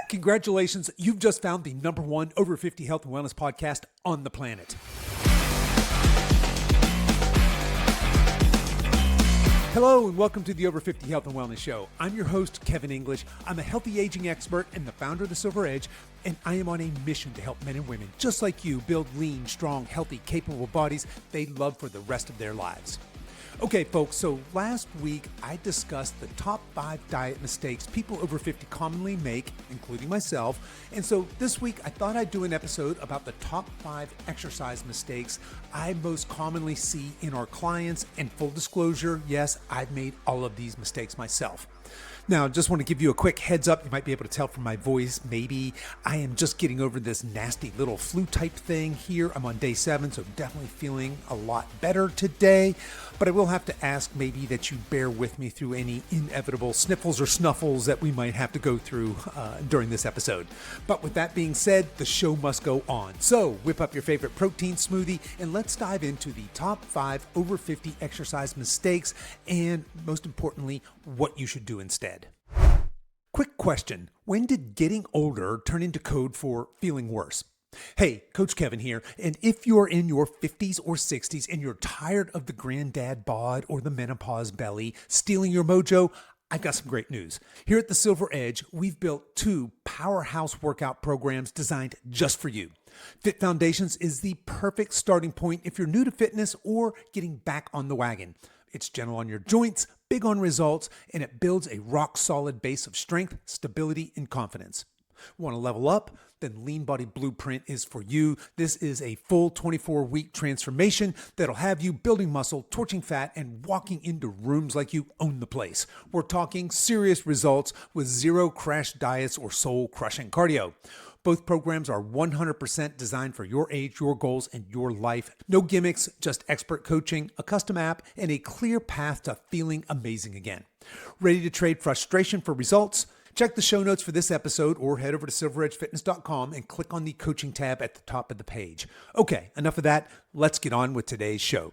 Congratulations, you've just found the number one over 50 health and wellness podcast on the planet. Hello and welcome to the Over 50 Health and Wellness Show. I'm your host, Kevin English. I'm a healthy aging expert and the founder of the Silver Edge, and I am on a mission to help men and women just like you build lean, strong, healthy, capable bodies they love for the rest of their lives. Okay, folks, so last week I discussed the top 5 diet mistakes people over 50 commonly make, including myself. And so this week I thought I'd do an episode about the top 5 exercise mistakes I most commonly see in our clients. And full disclosure, yes, I've made all of these mistakes myself. Now, just want to give you a quick heads up. You might be able to tell from my voice, maybe I am just getting over this nasty little flu type thing here. I'm on day 7, so definitely feeling a lot better today. But I will have to ask maybe that you bear with me through any inevitable sniffles or snuffles that we might have to go through during this episode. But with that being said, the show must go on. So whip up your favorite protein smoothie and let's dive into the top 5 over 50 exercise mistakes and, most importantly, what you should do instead. Quick question. When did getting older turn into code for feeling worse? Hey, Coach Kevin here, and if you're in your 50s or 60s and you're tired of the granddad bod or the menopause belly stealing your mojo, I've got some great news. Here at the Silver Edge, we've built 2 powerhouse workout programs designed just for you. Fit Foundations is the perfect starting point if you're new to fitness or getting back on the wagon. It's gentle on your joints, big on results, and it builds a rock-solid base of strength, stability, and confidence. Want to level up? Then Lean Body Blueprint is for you. This is a full 24-week transformation that'll have you building muscle, torching fat, and walking into rooms like you own the place. We're talking serious results with zero crash diets or soul-crushing cardio. Both programs are 100% designed for your age, your goals, and your life. No gimmicks, just expert coaching, a custom app, and a clear path to feeling amazing again. Ready to trade frustration for results? Check the show notes for this episode or head over to silveredgefitness.com and click on the coaching tab at the top of the page. Okay, enough of that. Let's get on with today's show.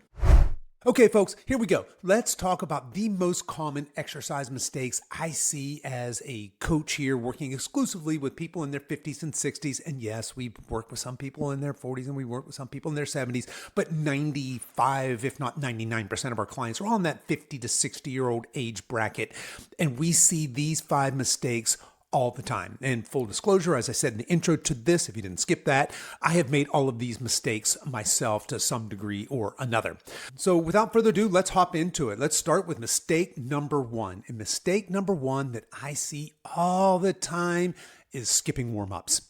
Okay, folks, here we go. Let's talk about the most common exercise mistakes I see as a coach here working exclusively with people in their 50s and 60s. And yes, we work with some people in their 40s and we work with some people in their 70s, but 95, if not 99% of our clients are on that 50 to 60-year-old age bracket. And we see these 5 mistakes all the time. And full disclosure, as I said in the intro to this, if you didn't skip that, I have made all of these mistakes myself to some degree or another. So without further ado, let's hop into it. Let's start with mistake number 1. And mistake number 1 that I see all the time is skipping warm-ups.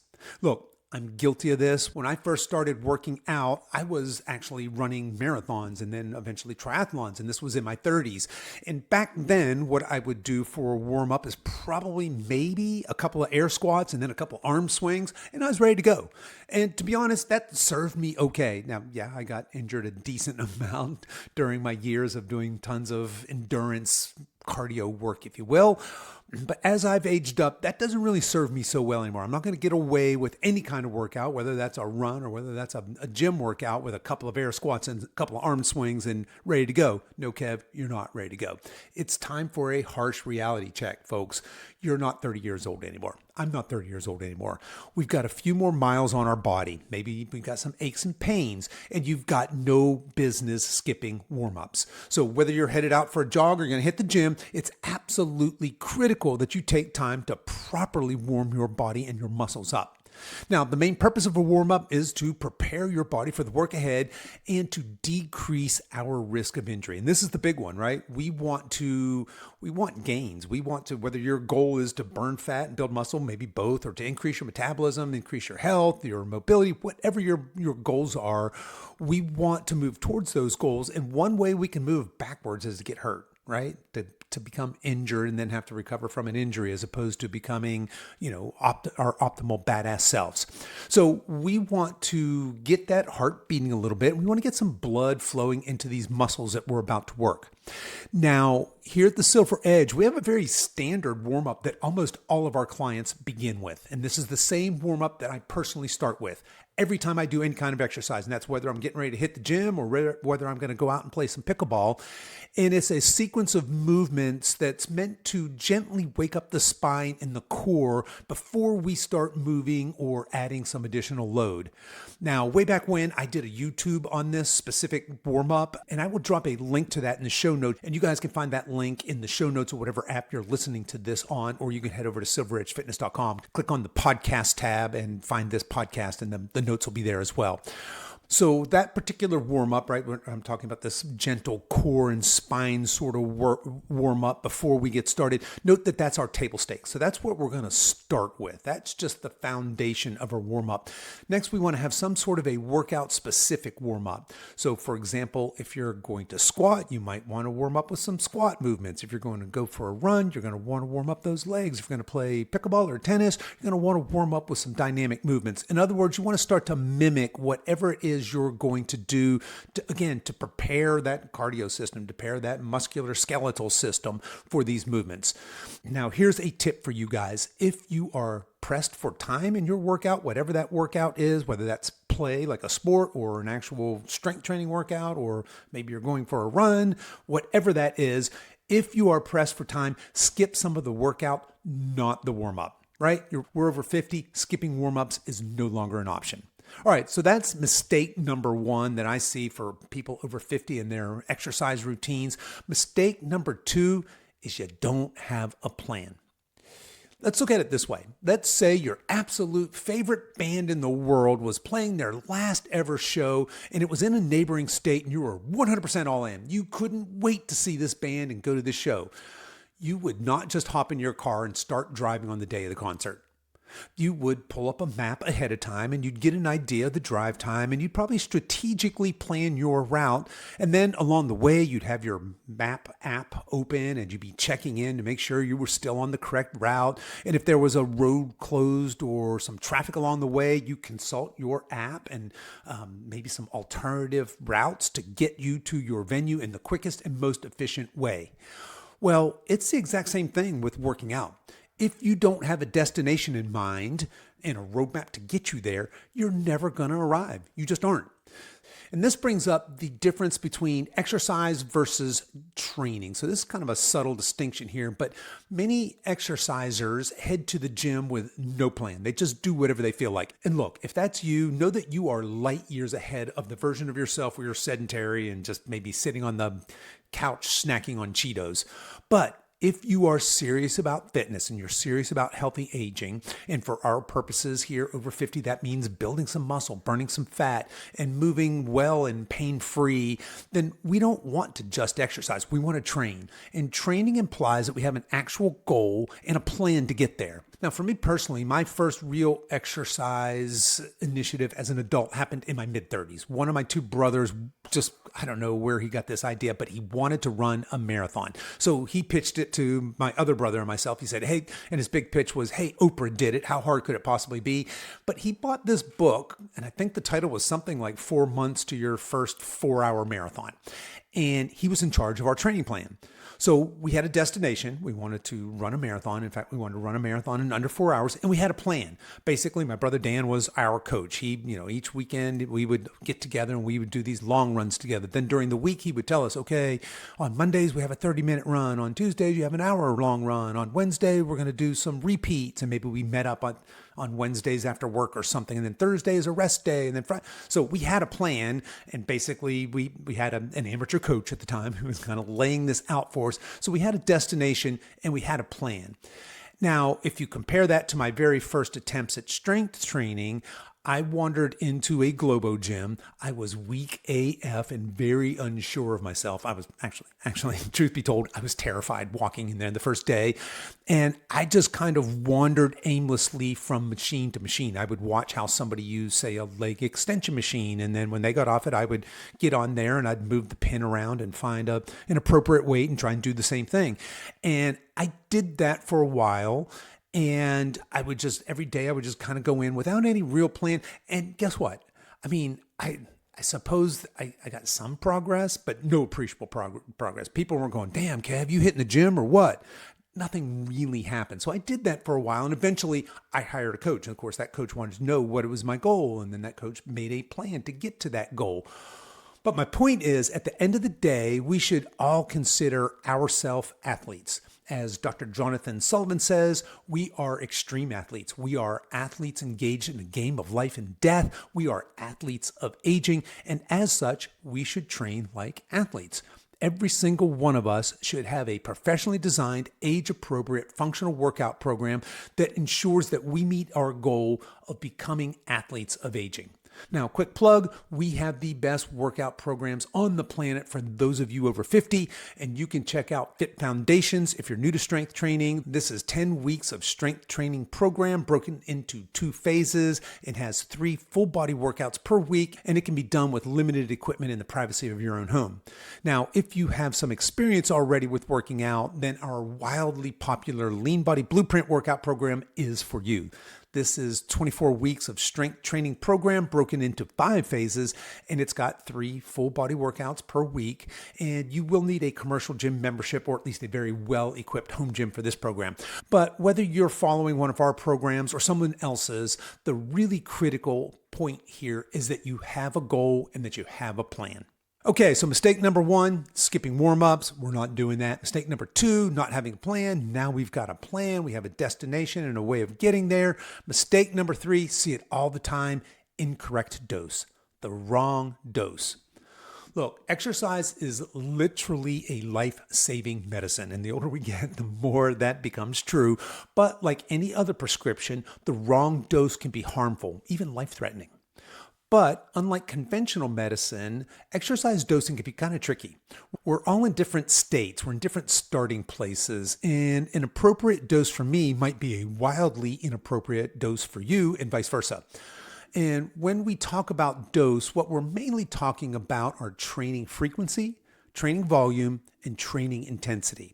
Look, I'm guilty of this. When I first started working out, I was actually running marathons and then eventually triathlons, and this was in my 30s. And back then, what I would do for a warm-up is probably maybe a couple of air squats and then a couple arm swings, and I was ready to go. And to be honest, that served me okay. Now, yeah, I got injured a decent amount during my years of doing tons of endurance cardio work, if you will. But as I've aged up, that doesn't really serve me so well anymore. I'm not going to get away with any kind of workout, whether that's a run or whether that's a gym workout with a couple of air squats and a couple of arm swings and ready to go. No, Kev, you're not ready to go. It's time for a harsh reality check, folks. You're not 30 years old anymore. I'm not 30 years old anymore. We've got a few more miles on our body. Maybe we've got some aches and pains, and you've got no business skipping warm-ups. So whether you're headed out for a jog or you're going to hit the gym, it's absolutely critical that you take time to properly warm your body and your muscles up. Now, the main purpose of a warm-up is to prepare your body for the work ahead and to decrease our risk of injury. And this is the big one, right? We want gains. We want to, whether your goal is to burn fat and build muscle, maybe both, or to increase your metabolism, increase your health, your mobility, whatever your goals are, we want to move towards those goals. And one way we can move backwards is to get hurt, right? To become injured and then have to recover from an injury as opposed to becoming, our optimal badass selves. So we want to get that heart beating a little bit. We want to get some blood flowing into these muscles that we're about to work. Now, here at the Silver Edge, we have a very standard warm-up that almost all of our clients begin with. And this is the same warm-up that I personally start with every time I do any kind of exercise. And that's whether I'm getting ready to hit the gym or whether I'm going to go out and play some pickleball. And it's a sequence of movements that's meant to gently wake up the spine and the core before we start moving or adding some additional load. Now, way back when, I did a YouTube on this specific warm-up, and I will drop a link to that in the show notes. And you guys can find that link in the show notes or whatever app you're listening to this on, or you can head over to silveredgefitness.com, click on the podcast tab and find this podcast, and the notes will be there as well. So that particular warm-up, right, I'm talking about this gentle core and spine sort of warm-up before we get started. Note that that's our table stakes. So that's what we're going to start with. That's just the foundation of our warm-up. Next, we want to have some sort of a workout-specific warm-up. So for example, if you're going to squat, you might want to warm up with some squat movements. If you're going to go for a run, you're going to want to warm up those legs. If you're going to play pickleball or tennis, you're going to want to warm up with some dynamic movements. In other words, you want to start to mimic whatever it is you're going to do to prepare that cardio system, to prepare that muscular skeletal system for these movements. Now, here's a tip for you guys. If you are pressed for time in your workout, whatever that workout is, whether that's play like a sport or an actual strength training workout, or maybe you're going for a run, whatever that is, if you are pressed for time, skip some of the workout, not the warm-up, right? We're over 50, skipping warm-ups is no longer an option. All right, so that's mistake number one that I see for people over 50 in their exercise routines. Mistake number two is you don't have a plan. Let's look at it this way. Let's say your absolute favorite band in the world was playing their last ever show, and it was in a neighboring state, and you were 100% all in. You couldn't wait to see this band and go to this show. You would not just hop in your car and start driving on the day of the concert. You would pull up a map ahead of time and you'd get an idea of the drive time, and you'd probably strategically plan your route. And then along the way, you'd have your map app open and you'd be checking in to make sure you were still on the correct route. And if there was a road closed or some traffic along the way, you consult your app and maybe some alternative routes to get you to your venue in the quickest and most efficient way. Well, it's the exact same thing with working out. If you don't have a destination in mind and a roadmap to get you there, you're never going to arrive. You just aren't. And this brings up the difference between exercise versus training. So this is kind of a subtle distinction here, but many exercisers head to the gym with no plan. They just do whatever they feel like. And look, if that's you, know that you are light years ahead of the version of yourself where you're sedentary and just maybe sitting on the couch snacking on Cheetos. But if you are serious about fitness and you're serious about healthy aging, and for our purposes here over 50, that means building some muscle, burning some fat, and moving well and pain-free, then we don't want to just exercise. We want to train. And training implies that we have an actual goal and a plan to get there. Now, for me personally, my first real exercise initiative as an adult happened in my mid-30s. One of my two brothers I don't know where he got this idea, but he wanted to run a marathon. So he pitched it to my other brother and myself. He said, hey, and his big pitch was, hey, Oprah did it. How hard could it possibly be? But he bought this book, and I think the title was something like 4 months to your first 4-hour marathon. And he was in charge of our training plan. So we had a destination. We wanted to run a marathon. In fact, we wanted to run a marathon in under 4 hours, and we had a plan. Basically, my brother Dan was our coach. He, each weekend we would get together and we would do these long runs together. Then during the week, he would tell us, okay, on Mondays, we have a 30-minute run. On Tuesdays, you have an hour-long run. On Wednesday, we're going to do some repeats, and maybe we met up on Wednesdays after work or something. And then Thursday is a rest day. And then Friday. So we had a plan. And basically we had an amateur coach at the time who was kind of laying this out for us. So we had a destination and we had a plan. Now, if you compare that to my very first attempts at strength training, I wandered into a Globo gym. I was weak AF and very unsure of myself. I was actually, truth be told, I was terrified walking in there the first day. And I just kind of wandered aimlessly from machine to machine. I would watch how somebody used, say, a leg extension machine. And then when they got off it, I would get on there and I'd move the pin around and find an appropriate weight and try and do the same thing. And I did that for a while. And every day I would just kind of go in without any real plan. And guess what? I mean, I I suppose I got some progress, but no appreciable progress. People weren't going, damn, Kev, you hitting the gym or what? Nothing really happened. So I did that for a while, and eventually I hired a coach. And of course, that coach wanted to know what was my goal, and then that coach made a plan to get to that goal. But my point is, at the end of the day, we should all consider ourselves athletes. As Dr. Jonathan Sullivan says, we are extreme athletes. We are athletes engaged in a game of life and death. We are athletes of aging, and as such, we should train like athletes. Every single one of us should have a professionally designed, age-appropriate functional workout program that ensures that we meet our goal of becoming athletes of aging. Now, quick plug, we have the best workout programs on the planet for those of you over 50, and you can check out Fit Foundations if you're new to strength training. This is 10 weeks of strength training program broken into 2 phases. It has 3 full body workouts per week, and it can be done with limited equipment in the privacy of your own home. Now, if you have some experience already with working out, then our wildly popular Lean Body Blueprint workout program is for you. This is 24 weeks of strength training program broken into 5 phases, and it's got 3 full body workouts per week. And you will need a commercial gym membership or at least a very well-equipped home gym for this program. But whether you're following one of our programs or someone else's, the really critical point here is that you have a goal and that you have a plan. Okay, so mistake number 1, skipping warm-ups. We're not doing that. Mistake number 2, not having a plan. Now we've got a plan. We have a destination and a way of getting there. Mistake number 3, see it all the time, incorrect dose, the wrong dose. Look, exercise is literally a life-saving medicine, and the older we get, the more that becomes true. But like any other prescription, the wrong dose can be harmful, even life-threatening. But unlike conventional medicine, exercise dosing can be kind of tricky. We're all in different states. We're in different starting places. And an appropriate dose for me might be a wildly inappropriate dose for you and vice versa. And when we talk about dose, what we're mainly talking about are training frequency, training volume, and training intensity.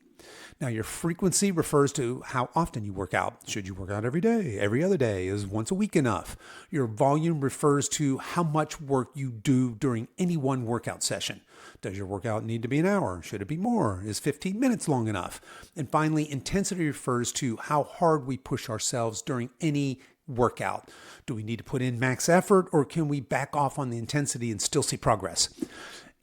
Now, your frequency refers to how often you work out. Should you work out every day? Every other day? Is once a week enough? Your volume refers to how much work you do during any one workout session. Does your workout need to be an hour? Should it be more? Is 15 minutes long enough? And finally, intensity refers to how hard we push ourselves during any workout. Do we need to put in max effort, or can we back off on the intensity and still see progress?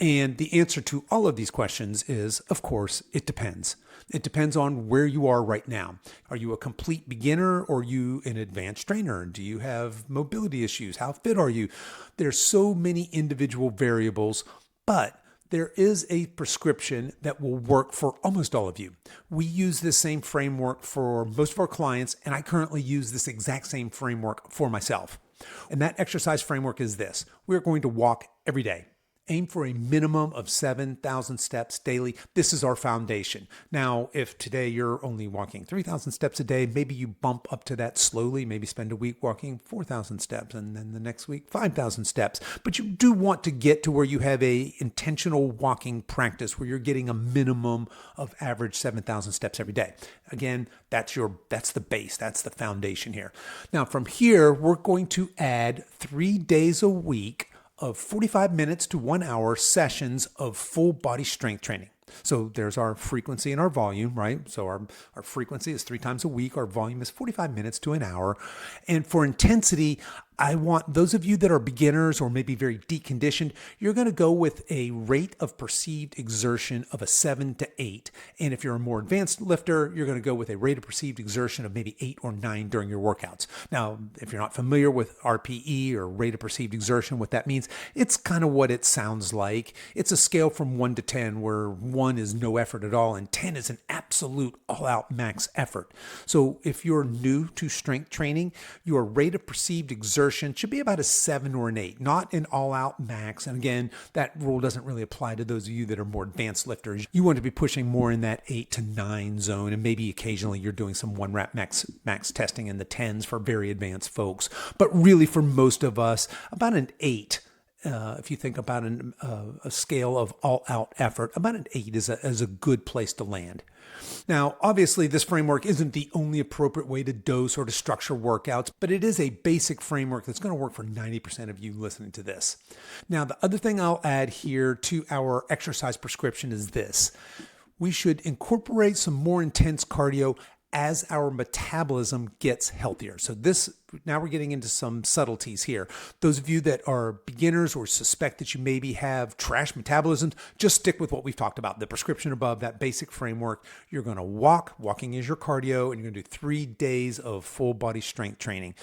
And the answer to all of these questions is, of course, it depends. It depends on where you are right now. Are you a complete beginner or are you an advanced trainer? Do you have mobility issues? How fit are you? There's so many individual variables, but there is a prescription that will work for almost all of you. We use this same framework for most of our clients, and I currently use this exact same framework for myself. And that exercise framework is this. We're going to walk every day. Aim for a minimum of 7,000 steps daily. This is our foundation. Now, if today you're only walking 3,000 steps a day, maybe you bump up to that slowly, maybe spend a week walking 4,000 steps and then the next week 5,000 steps. But you do want to get to where you have a intentional walking practice where you're getting a minimum of average 7,000 steps every day. Again, that's the base, that's the foundation here. Now, from here, we're going to add 3 days a week of 45 minutes to 1 hour sessions of full body strength training. So there's our frequency and our volume, right? So our frequency is 3 times a week. Our volume is 45 minutes to an hour. And for intensity, I want those of you that are beginners or maybe very deconditioned, you're going to go with a rate of perceived exertion of a 7 to 8. And if you're a more advanced lifter, you're going to go with a rate of perceived exertion of maybe 8 or 9 during your workouts. Now, if you're not familiar with RPE or rate of perceived exertion, what that means, it's kind of what it sounds like. It's a scale from 1 to 10 where 1 is no effort at all and 10 is an absolute all-out max effort. So if you're new to strength training, your rate of perceived exertion should be about a 7 or an 8, not an all-out max. And again, that rule doesn't really apply to those of you that are more advanced lifters. You want to be pushing more in that 8 to 9 zone, and maybe occasionally you're doing some 1 rep max testing in the 10s for very advanced folks. But really for most of us, about an 8 If you think about a scale of all-out effort, about an 8 is a good place to land. Now, obviously, this framework isn't the only appropriate way to dose or to structure workouts, but it is a basic framework that's going to work for 90% of you listening to this. Now, the other thing I'll add here to our exercise prescription is this. We should incorporate some more intense cardio as our metabolism gets healthier. So now we're getting into some subtleties here. Those of you that are beginners or suspect that you maybe have trash metabolisms, just stick with what we've talked about. The prescription above, that basic framework. You're going to walking is your cardio, and you're going to do 3 days of full body strength training.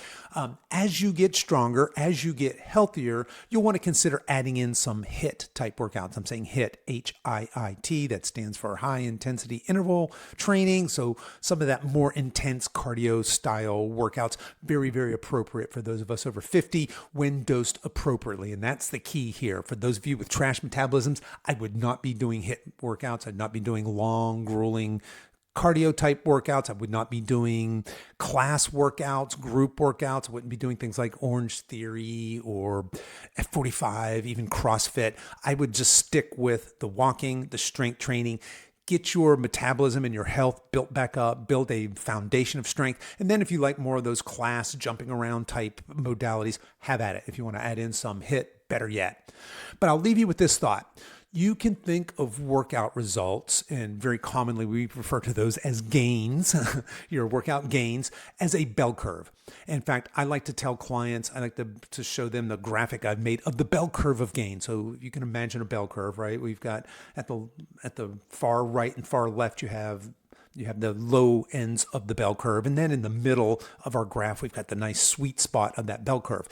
As you get stronger, as you get healthier, you'll want to consider adding in some HIIT type workouts. I'm saying HIIT, H-I-I-T, that stands for high intensity interval training. So some of that more intense cardio style workouts, very, very appropriate for those of us over 50 when dosed appropriately. And that's the key here. For those of you with trash metabolisms, I would not be doing HIIT workouts. I'd not be doing long, grueling cardio type workouts. I would not be doing class workouts, group workouts. I wouldn't be doing things like Orange Theory or F45, even CrossFit. I would just stick with the walking, the strength training, get your metabolism and your health built back up, build a foundation of strength. And then if you like more of those class jumping around type modalities, have at it. If you want to add in some HIIT, better yet. But I'll leave you with this thought. You can think of workout results, and very commonly we refer to those as gains, your workout gains, as a bell curve. In fact, I like to tell clients, I like to show them the graphic I've made of the bell curve of gain. So you can imagine a bell curve, right? We've got at the far right and far left, you have the low ends of the bell curve. And then in the middle of our graph, we've got the nice sweet spot of that bell curve.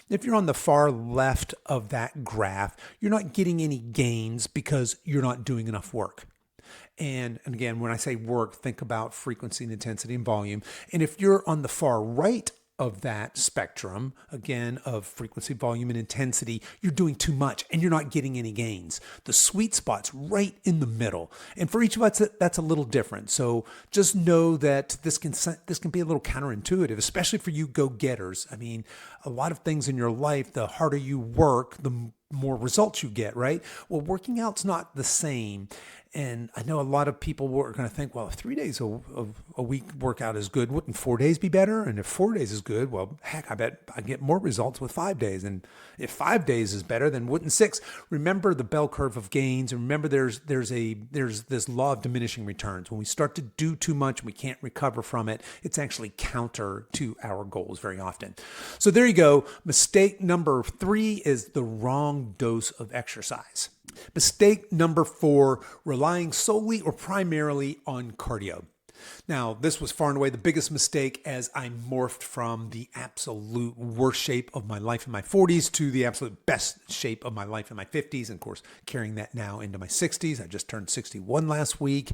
If you're on the far left of that graph, you're not getting any gains because you're not doing enough work. And again, when I say work, think about frequency and intensity and volume. And if you're on the far right of that spectrum, again, of frequency, volume, and intensity, you're doing too much and you're not getting any gains. The sweet spot's right in the middle. And for each of us, that's a little different. So just know that this can be a little counterintuitive, especially for you go-getters. I mean, a lot of things in your life, the harder you work, the more results you get, right? Well, working out's not the same. And I know a lot of people are going to think, well, if 3 days of a week workout is good, wouldn't 4 days be better? And if 4 days is good, well, heck, I bet I get more results with 5 days. And if 5 days is better, then wouldn't 6? Remember the bell curve of gains. And remember there's this law of diminishing returns. When we start to do too much, we can't recover from it. It's actually counter to our goals very often. So there you go. Mistake number 3 is the wrong dose of exercise. Mistake number 4, relying solely or primarily on cardio. Now, this was far and away the biggest mistake as I morphed from the absolute worst shape of my life in my 40s to the absolute best shape of my life in my 50s. And of course, carrying that now into my 60s. I just turned 61 last week.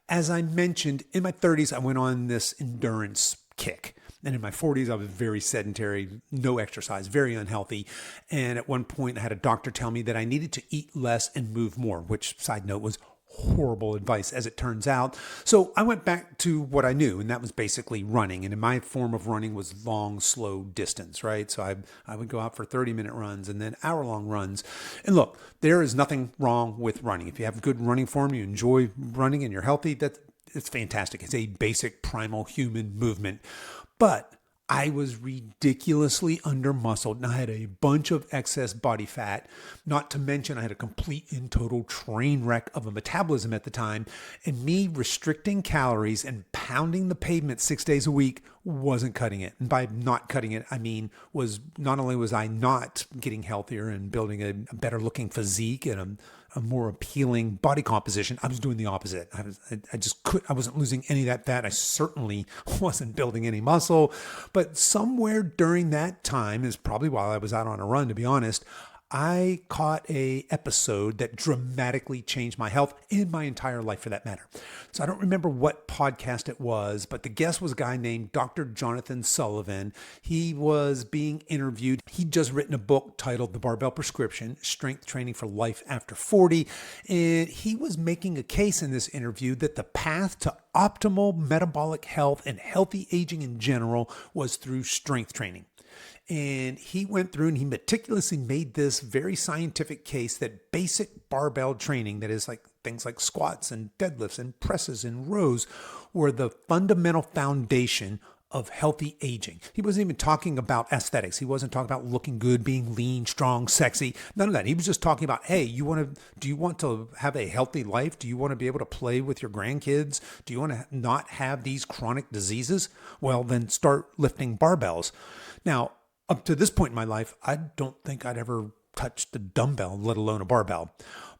As I mentioned, in my 30s, I went on this endurance kick. And in my 40s, I was very sedentary, no exercise, very unhealthy. And at one point, I had a doctor tell me that I needed to eat less and move more, which, side note, was horrible advice as it turns out. So I went back to what I knew, and that was basically running. And in my form of running was long, slow distance, right? So I would go out for 30-minute runs and then hour-long runs. And look, there is nothing wrong with running. If you have good running form, you enjoy running and you're healthy, it's fantastic. It's a basic primal human movement. But I was ridiculously under-muscled and I had a bunch of excess body fat, not to mention I had a complete and total train wreck of a metabolism at the time, and me restricting calories and pounding the pavement 6 days a week wasn't cutting it. And by not cutting it, I mean not only was I not getting healthier and building a better looking physique and a more appealing body composition, I was doing the opposite. I wasn't losing any of that fat. I certainly wasn't building any muscle. But somewhere during that time, is probably while I was out on a run, to be honest, I caught a episode that dramatically changed my health and my entire life for that matter. So I don't remember what podcast it was, but the guest was a guy named Dr. Jonathan Sullivan. He was being interviewed. He'd just written a book titled The Barbell Prescription, Strength Training for Life After 40. And he was making a case in this interview that the path to optimal metabolic health and healthy aging in general was through strength training. And he went through and he meticulously made this very scientific case that basic barbell training, that is like things like squats and deadlifts and presses and rows, were the fundamental foundation of healthy aging. He wasn't even talking about aesthetics. He wasn't talking about looking good, being lean, strong, sexy, none of that. He was just talking about, hey, do you want to have a healthy life? Do you want to be able to play with your grandkids? Do you want to not have these chronic diseases? Well, then start lifting barbells. Now, up to this point in my life, I don't think I'd ever touched a dumbbell, let alone a barbell.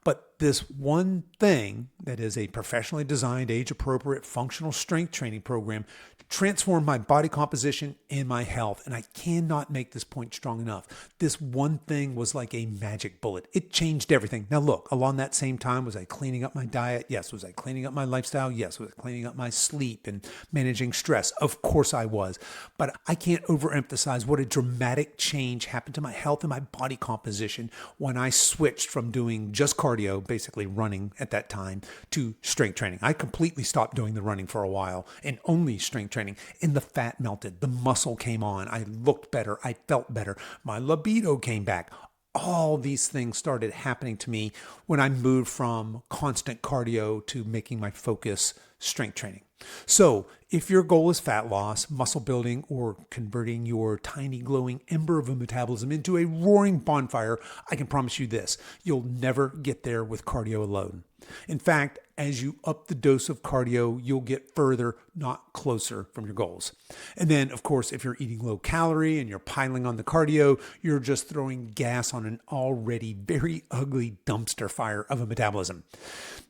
But this one thing that is a professionally designed, age-appropriate, functional strength training program transformed my body composition and my health. And I cannot make this point strong enough. This one thing was like a magic bullet. It changed everything. Now look, along that same time, was I cleaning up my diet? Yes. Was I cleaning up my lifestyle? Yes. Was I cleaning up my sleep and managing stress? Of course I was. But I can't overemphasize what a dramatic change happened to my health and my body composition when I switched from doing just cardio, basically running at that time, to strength training. I completely stopped doing the running for a while and only strength training. And the fat melted, the muscle came on, I looked better, I felt better, my libido came back. All these things started happening to me when I moved from constant cardio to making my focus strength training. So if your goal is fat loss, muscle building, or converting your tiny glowing ember of a metabolism into a roaring bonfire, I can promise you this: you'll never get there with cardio alone. In fact, as you up the dose of cardio, you'll get further, not closer from your goals. And then, of course, if you're eating low calorie and you're piling on the cardio, you're just throwing gas on an already very ugly dumpster fire of a metabolism.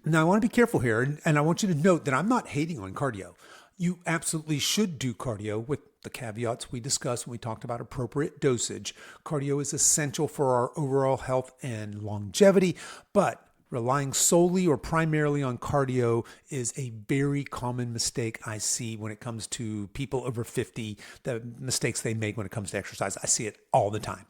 Now, I want to be careful here, and I want you to note that I'm not hating on cardio. You absolutely should do cardio with the caveats we discussed when we talked about appropriate dosage. Cardio is essential for our overall health and longevity, but relying solely or primarily on cardio is a very common mistake I see when it comes to people over 50, the mistakes they make when it comes to exercise. I see it all the time.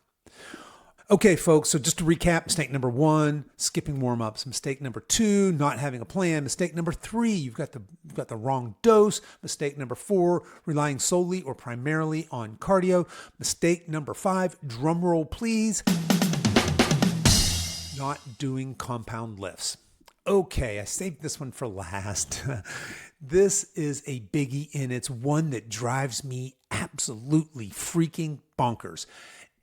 Okay, folks, so just to recap: mistake number 1, skipping warm-ups. Mistake number 2, not having a plan. Mistake number 3, you've got the wrong dose. Mistake number 4, relying solely or primarily on cardio. Mistake number 5, drum roll please, not doing compound lifts. Okay, I saved this one for last. This is a biggie, and it's one that drives me absolutely freaking bonkers.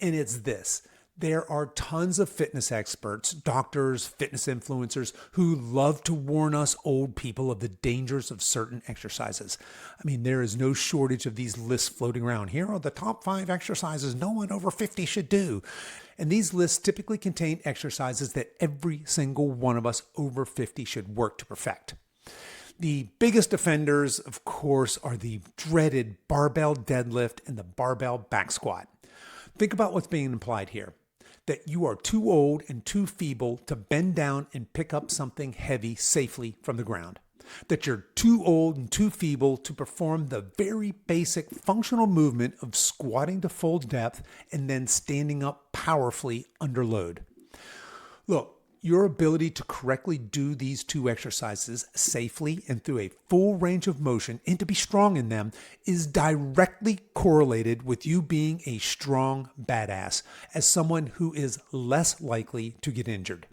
And it's this: there are tons of fitness experts, doctors, fitness influencers who love to warn us old people of the dangers of certain exercises. I mean, there is no shortage of these lists floating around. Here are the top 5 exercises no one over 50 should do. And these lists typically contain exercises that every single one of us over 50 should work to perfect. The biggest offenders, of course, are the dreaded barbell deadlift and the barbell back squat. Think about what's being implied here: that you are too old and too feeble to bend down and pick up something heavy safely from the ground. That you're too old and too feeble to perform the very basic functional movement of squatting to full depth and then standing up powerfully under load. Look, your ability to correctly do these 2 exercises safely and through a full range of motion, and to be strong in them, is directly correlated with you being a strong badass, as someone who is less likely to get injured.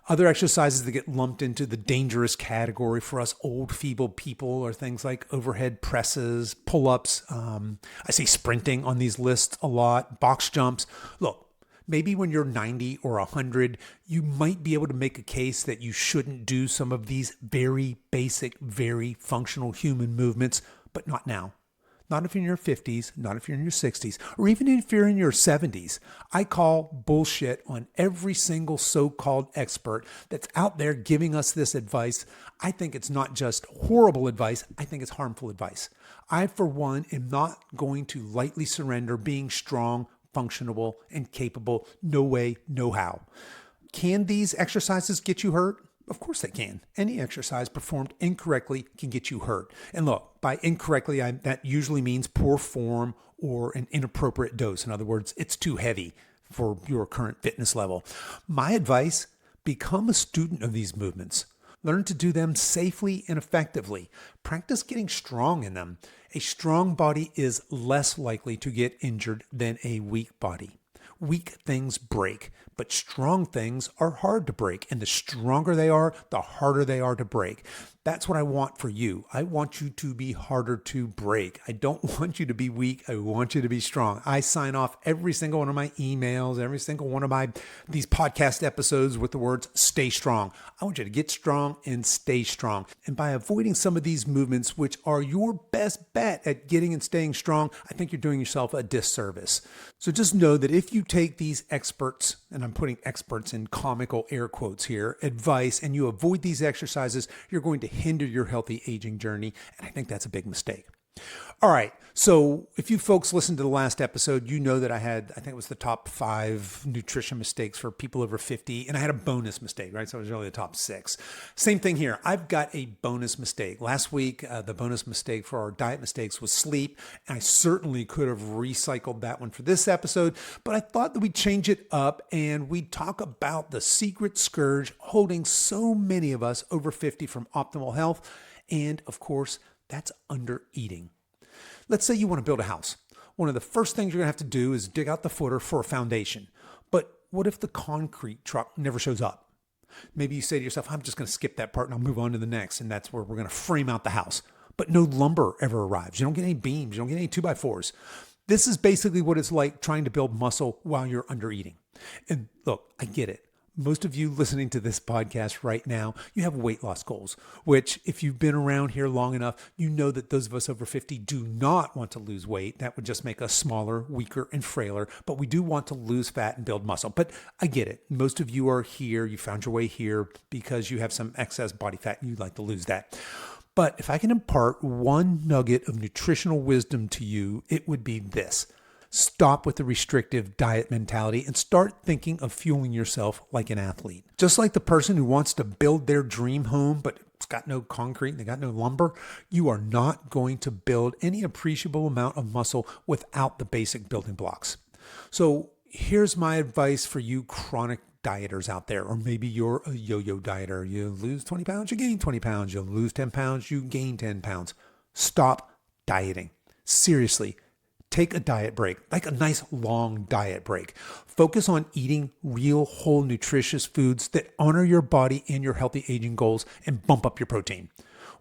Other exercises that get lumped into the dangerous category for us old, feeble people are things like overhead presses, pull-ups. I see sprinting on these lists a lot, box jumps. Look, maybe when you're 90 or 100, you might be able to make a case that you shouldn't do some of these very basic, very functional human movements, but not now. Not if you're in your 50s, not if you're in your 60s, or even if you're in your 70s. I call bullshit on every single so-called expert that's out there giving us this advice. I think it's not just horrible advice, I think it's harmful advice. I, for one, am not going to lightly surrender being strong, functional, and capable. No way, no how. Can these exercises get you hurt? Of course they can. Any exercise performed incorrectly can get you hurt. And look, by incorrectly, that usually means poor form or an inappropriate dose. In other words, it's too heavy for your current fitness level. My advice: become a student of these movements. Learn to do them safely and effectively. Practice getting strong in them. A strong body is less likely to get injured than a weak body. Weak things break, but strong things are hard to break. And the stronger they are, the harder they are to break. That's what I want for you. I want you to be harder to break. I don't want you to be weak. I want you to be strong. I sign off every single one of my emails, every single one of these podcast episodes with the words, stay strong. I want you to get strong and stay strong. And by avoiding some of these movements, which are your best bet at getting and staying strong, I think you're doing yourself a disservice. So just know that if you take these experts, and I'm putting experts in comical air quotes here, advice, and you avoid these exercises, you're going to hinder your healthy aging journey. And I think that's a big mistake. All right. So if you folks listened to the last episode, you know that I think it was the top 5 nutrition mistakes for people over 50. And I had a bonus mistake, right? So it was really the top 6. Same thing here. I've got a bonus mistake. Last week, the bonus mistake for our diet mistakes was sleep. And I certainly could have recycled that one for this episode, but I thought that we'd change it up and we'd talk about the secret scourge holding so many of us over 50 from optimal health. And of course, that's under eating. Let's say you want to build a house. One of the first things you're going to have to do is dig out the footer for a foundation. But what if the concrete truck never shows up? Maybe you say to yourself, I'm just going to skip that part and I'll move on to the next. And that's where we're going to frame out the house. But no lumber ever arrives. You don't get any beams. You don't get any 2x4s. This is basically what it's like trying to build muscle while you're under eating. And look, I get it. Most of you listening to this podcast right now, you have weight loss goals, which if you've been around here long enough, you know that those of us over 50 do not want to lose weight. That would just make us smaller, weaker, and frailer. But we do want to lose fat and build muscle. But I get it. Most of you are here. You found your way here because you have some excess body fat and you'd like to lose that. But if I can impart one nugget of nutritional wisdom to you, it would be this. Stop with the restrictive diet mentality and start thinking of fueling yourself like an athlete. Just like the person who wants to build their dream home, but it's got no concrete, they got no lumber, you are not going to build any appreciable amount of muscle without the basic building blocks. So here's my advice for you chronic dieters out there, or maybe you're a yo-yo dieter. You lose 20 pounds, you gain 20 pounds. You lose 10 pounds, you gain 10 pounds. Stop dieting. Seriously. Take a diet break, like a nice long diet break. Focus on eating real, whole, nutritious foods that honor your body and your healthy aging goals and bump up your protein.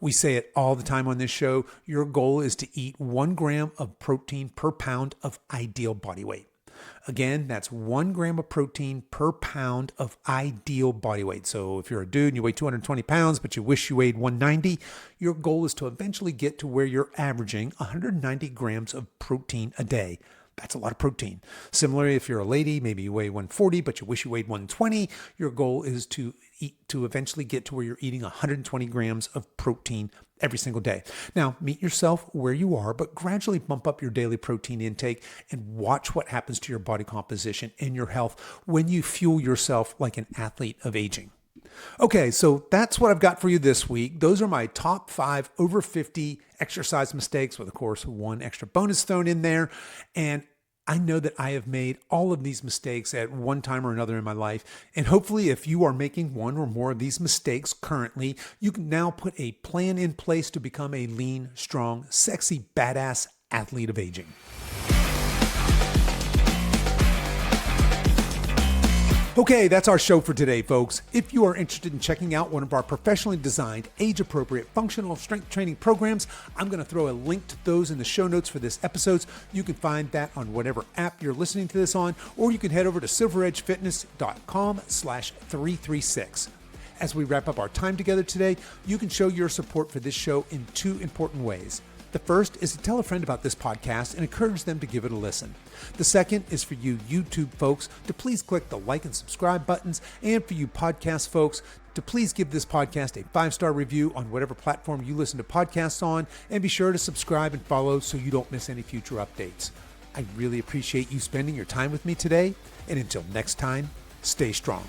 We say it all the time on this show. Your goal is to eat 1 gram of protein per pound of ideal body weight. Again, that's 1 gram of protein per pound of ideal body weight. So if you're a dude and you weigh 220 pounds, but you wish you weighed 190, your goal is to eventually get to where you're averaging 190 grams of protein a day. That's a lot of protein. Similarly, if you're a lady, maybe you weigh 140, but you wish you weighed 120, your goal is to eventually get to where you're eating 120 grams of protein every single day. Now, meet yourself where you are, but gradually bump up your daily protein intake and watch what happens to your body composition and your health when you fuel yourself like an athlete of aging. Okay, so that's what I've got for you this week. Those are my top 5 over 50 exercise mistakes with, of course, 1 extra bonus thrown in there. And I know that I have made all of these mistakes at one time or another in my life. And hopefully, if you are making one or more of these mistakes currently, you can now put a plan in place to become a lean, strong, sexy, badass athlete of aging. Okay, that's our show for today, folks. If you are interested in checking out one of our professionally designed, age-appropriate functional strength training programs, I'm going to throw a link to those in the show notes for this episode. You can find that on whatever app you're listening to this on, or you can head over to silveredgefitness.com/336. As we wrap up our time together today, you can show your support for this show in 2 important ways. The first is to tell a friend about this podcast and encourage them to give it a listen. The second is for you YouTube folks to please click the like and subscribe buttons, and for you podcast folks to please give this podcast a 5-star review on whatever platform you listen to podcasts on, and be sure to subscribe and follow so you don't miss any future updates. I really appreciate you spending your time with me today, and until next time, stay strong.